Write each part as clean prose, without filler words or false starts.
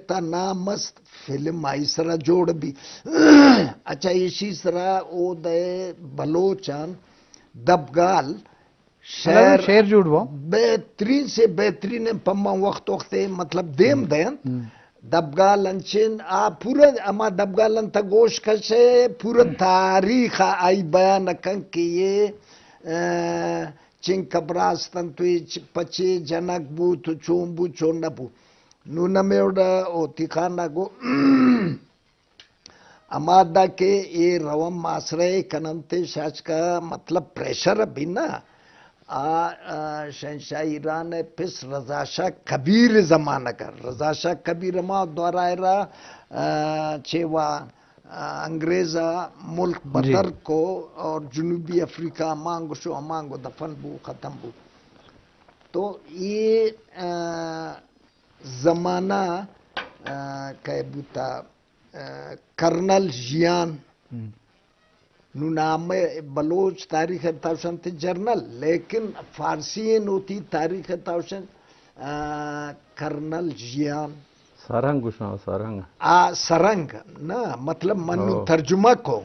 تا نامست فلم آئی سرا جوڑ بھی اچھا اسی سرا او دے بلوچان دبگال شیر جوڑ وہ بہترین سے بہترین پما وقت مطلب دیم دین دبگال انچن پورا اما دبگال انتا گوش کشے پورا تاریخ آئی بیان کن کہ یہ چنک کبراستن توی پچے جنک بو تو چون بو چون نبو نو نمیوڑا او تیخانا گو اما دا کہ یہ روم معاشرے کننتے شاچ کا مطلب پریشر بھی نا شہنشاہ ایران پس رضا شاہ کبیر زمانہ کا رضا شاہ کبیر ما دوارائرہ چیوا انگریزا ملک بدر کو اور جنوبی افریقہ مانگو شو مانگو دفن بو ختم بو تو یہ زمانہ کہ بوتا کرنل جیان نو نام بلوچ تاریخ تاوشن تے جرنل لیکن فارسی نوتی تاریخ تاوشن کرنل جیان سارنگ سارنگ سرنگ نا مطلب منو ترجمہ کو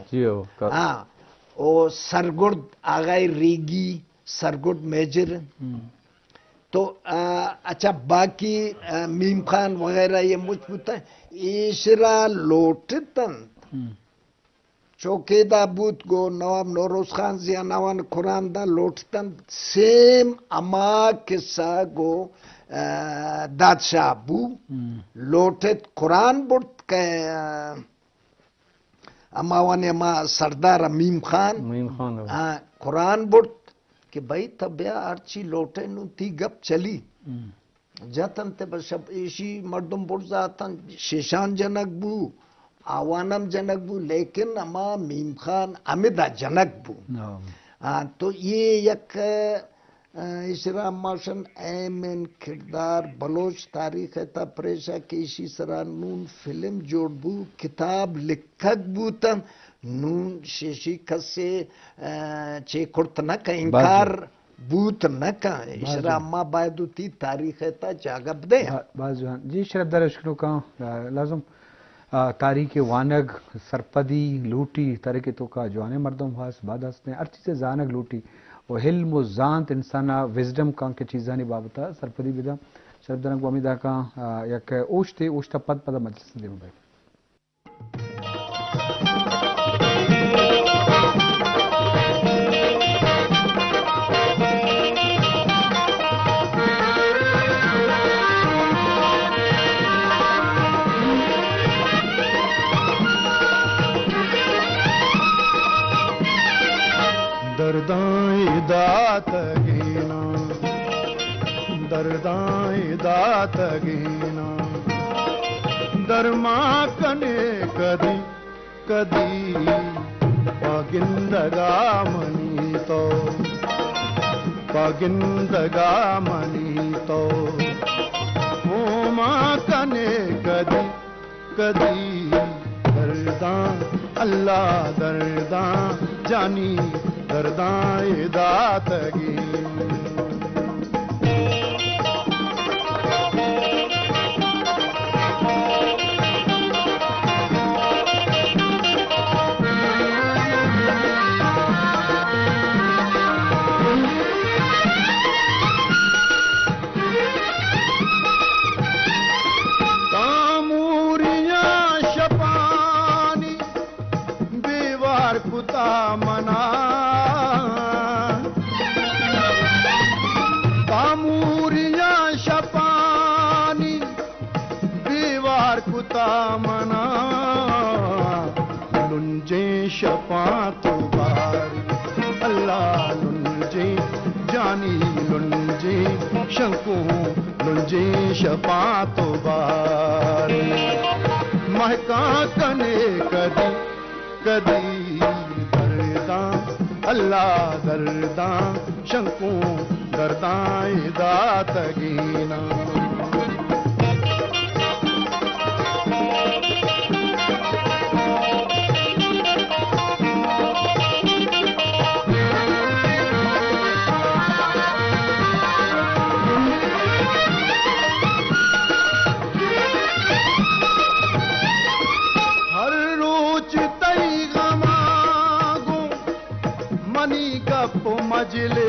او سرگرد آغای ریگی سرگرد میجر تو اچھا باقی میم خان وغیرہ یہ مجھ پوتا ہے ایشرا لوٹتن چوکے دا بوت گو نواب نوروز خان زیانوان قرآن دا لوٹتن سیم اما کسا گو دادشاہ بو لوٹت قرآن بڑت کہ اما وانی اما سردار میم خان قرآن بڑت کہ بھائی تبیا ارچی لوٹے نو تی گپ چلی جاتن تے بشب ایشی مردم بڑ زاتن شیشان جنک بو آوانم جنک بو لیکن اما میم خان امیدہ جنک بو تو یہ یک اسرا ماشن ایمن کردار بلوچ تاریخ تا پریشا کہ اسی سرا نون فلم جوڑ بو کتاب لکھک بوتن نون شیشی کسے چے کرت نکا انکار بوت نکا اسرا اما بایدو تی تاریخ تا جاگب دے جی شرف دار اشکلو کا لازم تاریخ وانگ سرپدی لوٹی تاریخ تو کا جوانے مردم خاص بعد ہستے ہیں ہر چیز زانگ لوٹی و حلم و زانت انسانا وزڈم کان کے چیزانی بابتا سرپدی بدا شرف دارنگ امیدہ کا یک اوشتے اوشتا پد پدا مجلس دے بھائی دردائیں دات گینا دردائیں دات گینا درما کنے کدی کدی پاگندگا منی تو پاگندگا منی تو ماں کنے کدی کدی درداں اللہ درداں جانی دردائیں داتگی تاموریاں شپانی بیوار کتا منا منا لنجے شفاں تو باری اللہ لنجے جانی لنجے شنکو لنجے شفاں تو باری مہکاں کنے کدی کدی درداں اللہ درداں شنکو دردائیں داتگینا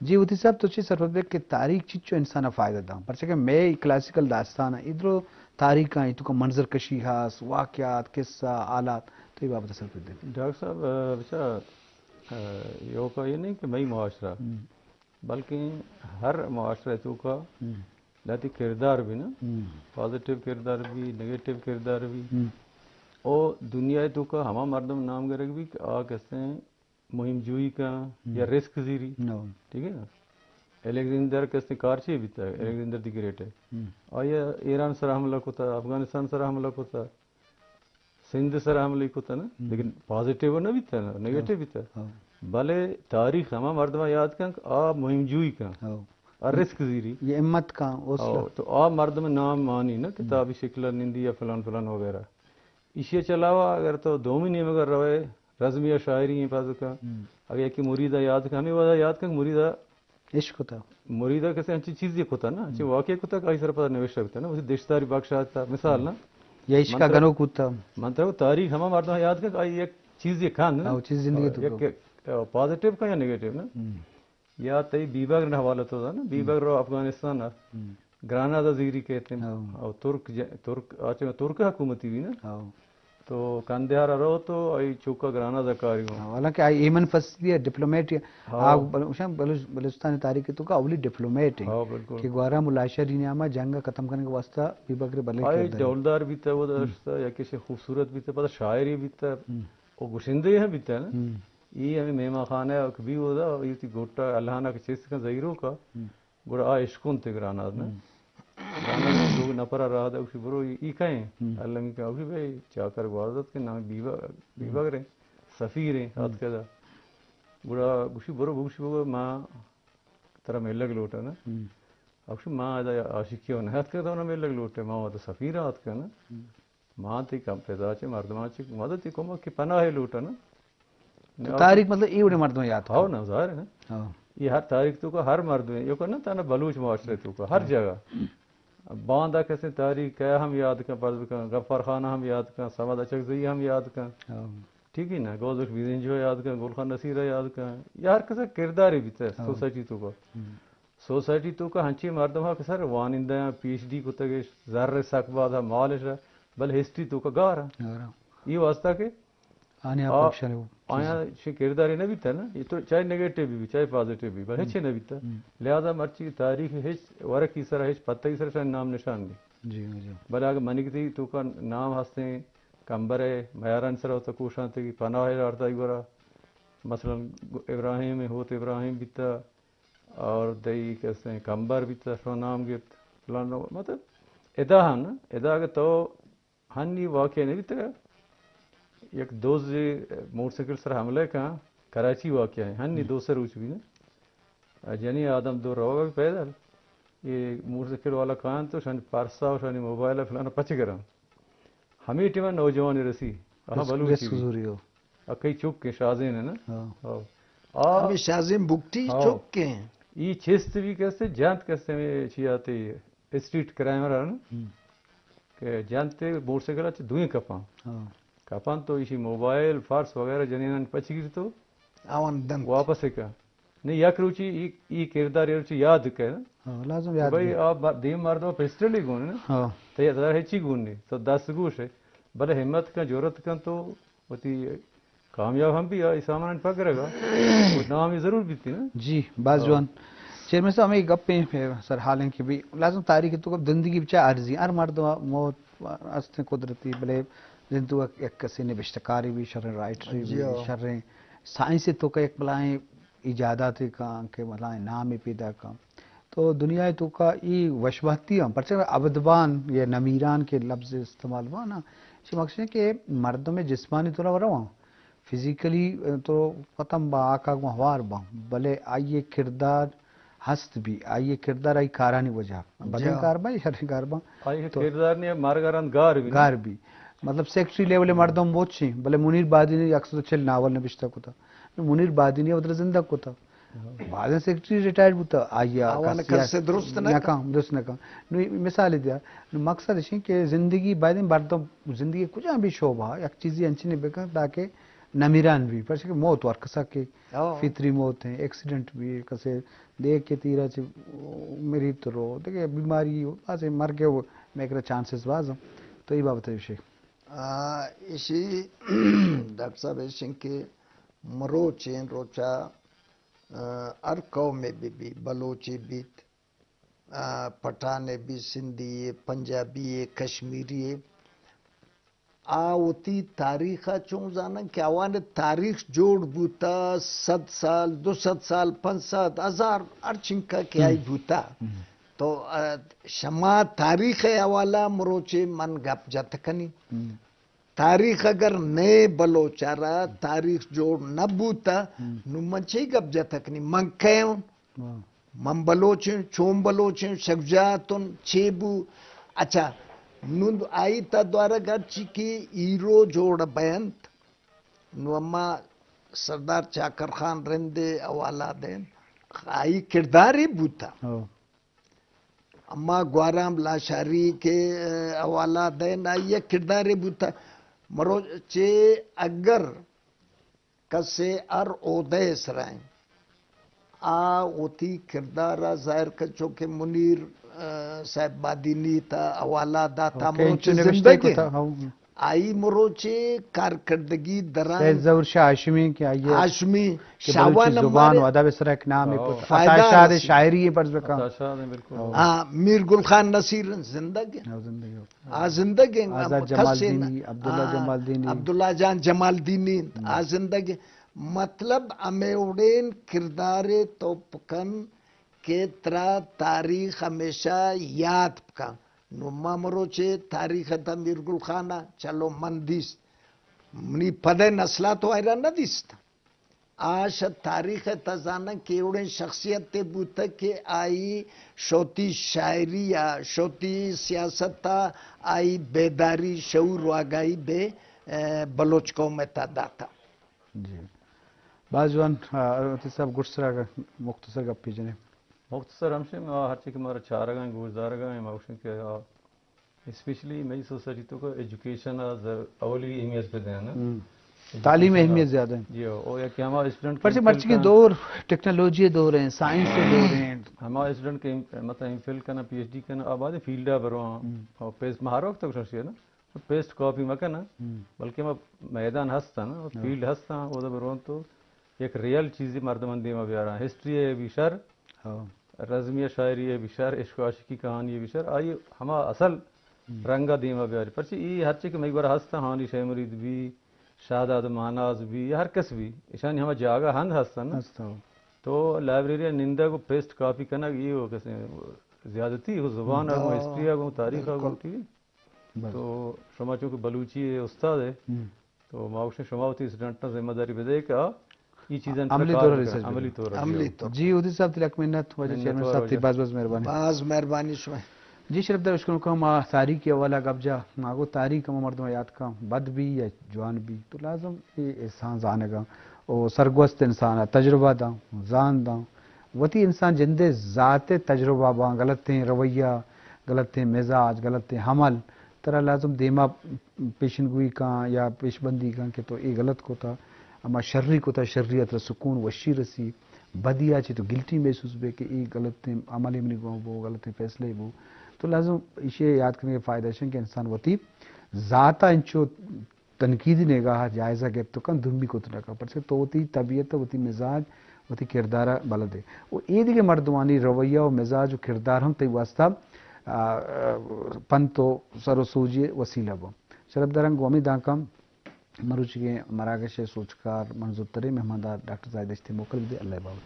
جی وتی صاحب تو چی سر کہ تاریخ چیچو انسان فائدہ دا پرچہ کہ میں کلاسیکل داستان ادھر تاریخ تو کا منظر کشی ہاس واقعات قصہ آلات تو یہ بابت سر دے ڈاکٹر صاحب بچا یو کا یہ نہیں کہ مئی معاشرہ بلکہ ہر معاشرے تو کا لاتی کردار بھی نا پازیٹیو کردار بھی نگیٹیو کردار بھی اور دنیا تو کا ہما مردم نام کرے بھی کہ آ کہتے ہیں مہم جوئی کا یا رسک زیری ٹھیک ہے نا الیگزینڈر کہتے ہیں کارچی بھی تھا الیگزینڈر دی گریٹ ہے اور یہ ایران سر حملہ کو تھا افغانستان سر حملہ کو تھا سندھ سر حملہ کو تھا نا لیکن پازیٹیو نہ بھی تھا نا نگیٹیو بھی تھا بھلے تاریخ ہما مردمہ یاد کن آ مہم جوئی کا اور رسک زیری یہ امت کا تو آ مردم نام مانی نا کتابی شکل نندی یا فلان فلان وغیرہ اسی چلاوا اگر تو دو مہینے میں اگر روے رزم یا شاعری ہیں پاس کا اگر ایک مریدہ یاد کا ہمیں وجہ یاد کا مریدہ عشق ہوتا مریدہ کیسے اچھی چیز یہ ہوتا نا اچھی واقعہ ہوتا کئی سر پتہ نوشتہ ہوتا نا اسی دیشداری بخشات تھا مثال نا یہ عشق کا گنو کوتا منتر تاریخ ہما مردہ یاد کا ایک چیز یہ کھان نا چیز زندگی تو پازیٹیو کا یا نگیٹیو نا یا تی بیباگ نے حوالہ تو تھا نا بیباگ رو افغانستان گرانادا زیری کہتے ہیں اور ترک حکومتی بھی نا تو کندھار رو تو ای چوکا گرانادا کاری ہوں حالانکہ ایمن فصلی ڈپلومیٹ بلوچستان تاریخ تو کا اولی ڈپلومیٹ ہے کہ گوارا ملاشری نامہ جنگ ختم کرنے کے واسطہ بیباگ بلے ڈولدار بھی تھا وہ درستہ یا کسی خوبصورت بھی تھا پتہ شاعری بھی تھا وہ گشندے ہیں بھی تھا نا یہ ہمیں مہمان خانہ بھی ہوتا یہ تھی گوٹا اللہ نا کے چیز کا ظہیروں کا گوڑا آ عشقون تھے گراناد نا گراناد لوگ نپرا رہا تھا اسی برو یہ کہیں اللہ میں کہا بھائی چاہ کر گواردت کے نام بیباگ رہے سفیر ہیں ہاتھ کے دا گوڑا گوشی برو گوشی برو ماں طرح میں لگ لوٹا نا اب ماں آدھا عاشقی ہونا ہاتھ کے دا انہوں میں لگ لوٹے ماں آدھا سفیر ہاتھ کا نا ماں تھی کم پیدا چے مردمان چے مدد تھی کم کہ پناہ ہے لوٹا نا تاریخ مطلب یہ بڑے مردوں یاد ہاں نا ظاہر ہے نا یہ ہر تاریخ تو کا ہر مرد میں یہ کرنا تھا نا بلوچ معاشرے تو کا ہر جگہ باندھا کیسے تاریخ کیا ہم یاد کر پرد کر غفار خانہ ہم یاد کر سماد اچکزئی ہم یاد کر ٹھیک ہے نا گوزک ویزنجو یاد کر گل خان نصیرہ یاد کر یہ ہر کیسے کردار بھی تھا سوسائٹی تو کا سوسائٹی تو کا ہنچی مردم ہاں کسر وانندہ پی ایچ ڈی کو تگش ذر سکباد ہاں مالش رہا بل ہسٹری تو کا گا رہا یہ واسطہ کہ آیا کردار نہ بھی تھا نا یہ تو چاہے نگیٹیو بھی چاہے پازیٹیو بھی بل ہچے نہ بھی تھا لہذا مرچی تاریخ ہچ ورق کی سرح ہچ پتہ کی سرح نام نشان نہیں بل اگر منی تھی تو کا نام ہنستے کمبر ہے میارن سر ہوتا کوشاں تھی پناہ رارتا گورا مثلا ابراہیم ہوت ابراہیم بھی تھا اور دئی کیسے ہیں کمبر بھی تھا سو نام گفت فلان مطلب ادا ہن ادا اگر تو ہن یہ واقعہ نہیں بھی تھا ایک دوست موٹر سائیکل سر حملہ کا کراچی واقعہ ہے ہن نہیں دو سر روچ بھی نا جنی آدم دو روگا بھی پیدل یہ موٹر سائیکل والا کان تو شان پارسا اور شانی موبائل فلانا پچ کرا ہمیں ٹیمہ نوجوان رسی بلوچی کئی چوک کے شازین ہے نا شازین بکتی چوک کے ہیں یہ چیست بھی کیسے جانت کیسے میں چی آتے اسٹریٹ کرائمر ہے نا کہ جانتے موٹر سائیکل اچھے دوئیں کپان تو اسی موبائل فارس وغیرہ جنینان پچ گر تو واپس ہے کا نہیں یک روچی یہ کردار روچی یاد کہ لازم یاد بھائی آپ دیم مردوں پسٹل ہی گون نا تو یہ ذرا ہچی گون نہیں تو 10 گوش ہے بلے ہمت کا جورت کا تو ہوتی کامیاب ہم بھی سامان پکڑے گا وہ نام ہی ضرور بھی تھی نا جی باز جوان چیئرمین صاحب ہمیں گپ پہ سر حالیں کہ بھی لازم تاریخ تو زندگی بچہ عرضی ہر مرد موت است قدرتی بلے زندو ایک کسی نے بشتکاری بھی شرح رائٹری بھی شرح سائنسی تو کا ایک بلائیں ایجادات کا کہ بلائیں نام پیدا کا تو دنیا تو کا ای وشبہتی ہم پرچہ ابدبان یا نمیران کے لفظ استعمال ہوا نا اس مقصد ہے کہ مردوں میں جسمانی طور پر رہا فزیکلی تو ختم با آقا کو ہوار با بلے آئیے کردار ہست بھی آئیے کردار آئی کارانی وجہ بدن کار با یا شرح کار با آئیے کردار نے مارگاران گار بھی مطلب سیکٹری لیول مردم بہت چھی بلے منیر بادی اکثر چل ناول نبشتہ کو تھا منیر بادی نے ادھر زندہ کو تھا بعد سیکٹری ریٹائرڈ ہوتا آیا درست نہ کام مثال دیا مقصد ہے کہ زندگی بعد مردم زندگی کچھ بھی شعبہ ایک چیزی انچی نہیں بکا تاکہ نمیران بھی پر موت اور کسا کے او فطری موت ہیں ایکسیڈنٹ بھی کسے دیکھ کے تیرا چ میری تو رو دیکھے بیماری واسے مر گئے وہ میں کرا چانسز واز تو یہ بابت ہے اسی ڈاکٹر صاحب ایسے کہ مروچیں روچا ہر قوم میں بھی بلوچی بھی پٹھانے بھی سندھی پنجابی کشمیری آوتی تاریخ چون زانا کہ آوان تاریخ جوڑ بوتا 100 سال 200 سال 500,000 ارچن کا کیا ہی بوتا تو شما تاریخ حوالہ مروچے من گپ جتکنی تاریخ اگر نئے بلوچارا تاریخ جوڑ نہ بوتا نو منچے گپ جتکنی من کہون من بلوچیں چون بلوچیں شگجاتن چیبو اچھا نند آئی تا دوارا گرچی کی ایرو جوڑ بیانت نو اما سردار چاکر خان رندے حوالہ دین آئی کرداری بوتا اما گوارام لاشاری کے حوالہ دین آئی کرداری بوتا مرو چے اگر کسے ار عہدے سرائیں اوتی کردارا ظاہر کچو کہ منیر صاحب بادینی تا حوالہ داتا مروچے زندگی آئی مروچے کارکردگی دران سید ظہور شاہ ہاشمی کی آئیے ہاشمی کہ بلوچی زبان و ادب سر ایک نام ہے فتح شاہ شاعری ہے پر بکا ہاں میر گل خان نصیر زندگی زندگی آزاد جمال دینی عبداللہ جمال دینی عبداللہ جان جمال دینی زندگی مطلب ہمیں اڑین کردار تو پکن کے ترا تاریخ ہمیشہ یاد پکن نما مروچے تاریخ تا میر گل خانہ چلو من دیست منی پدے نسلہ تو آئرہ نہ دیست آش تاریخ تا زانا کہ اڑین شخصیت تے بوتا کہ آئی شوتی شاعری یا شوتی سیاست تا آئی بیداری شعور و آگائی بے بلوچ قوم تا داتا جی بازوان صاحب گرسرا مختصر گپ پیجنے مختصر ہمشے ہر چیز ہمارا چار گائیں گوزدار گائیں موشن کے اسپیشلی میری سوسائٹی تو کو ایجوکیشن اولی اہمیت پہ دینا تعلیم اہمیت زیادہ ہے جی اور کہ ہمارا اسٹوڈنٹ پر مرچ کے دور ٹیکنالوجی دور ہیں سائنس کے دور ہیں ہمارا اسٹوڈنٹ کے مطلب ایم فل کرنا پی ایچ ڈی کرنا اب آدھے فیلڈ ہے برو اور پیسٹ مہارو وقت تک ہے نا پیسٹ کاپی مکنا بلکہ میں میدان ہستا نا فیلڈ ہستا وہ برو تو ایک ریئل چیزی مردمندی میں بھی آ رہا ہے ہسٹری ہے بھی شر رزمیہ شاعری ہے بھی شر عشق و عاشقی کہانی ہے بھی شر آئی ہما اصل رنگا دیما بھی آ رہی پرچی یہ ہر چیز میں ایک بار ہستا ہانی شہ مرید بھی شاداد ماناز بھی ہر کس بھی ایشانی ہما جاگا ہند ہستا نا تو لائبریری نندہ کو پیسٹ کاپی کرنا یہ ہو کیسے زیادتی ہو زبان آگوں ہسٹری آگوں تاریخ آگوں ٹھیک تو شما چونکہ بلوچی ہے استاد ہے تو ماؤش شما ہوتی اسٹوڈنٹ ذمہ داری بدے کہ یہ چیزیں عملی طور جی ادھر صاحب تلک منت وجہ چیئرمین صاحب تھی باز مہربانی شما جی شرف در اشکروں کا ما تاریخ کے حوالہ گب جا ماگو تاریخ ہم مردوں یاد کا بد بھی یا جوان بھی تو لازم یہ انسان زانے گا اور سرگوست انسان تجربہ دا زان دا وتی انسان جندے ذات تجربہ با غلط ہیں رویہ غلط ہیں مزاج غلط ہیں حمل طرح لازم دیما پیشن گوئی کا یا پیش بندی کا کہ تو یہ غلط کو تھا اما شرری کو تھا شریعت سکون وشی رسی بدیا چی تو گلٹی محسوس بے کہ یہ غلط ہیں عملی منی گو وہ غلط ہیں فیصلے وہ تو لازم اسے یاد کرنے کے فائدہ ہے کہ انسان وتی ذاتا انچو تنقیدی نگاہ جائزہ گیب تو کن دھمی کو تو نکا پر سے تو وتی طبیعت وتی مزاج وتی کردارہ بلد ہے وہ عید کے مردمانی رویہ و مزاج و کردار ہم تی واسطہ پن تو سر و سوجی وسیلہ بو شرف درنگ گومی داکم مروچ کے مراکش سوچکار منظور ترے مہماندار ڈاکٹر زاہد اشتی موکل دے اللہ باوٹ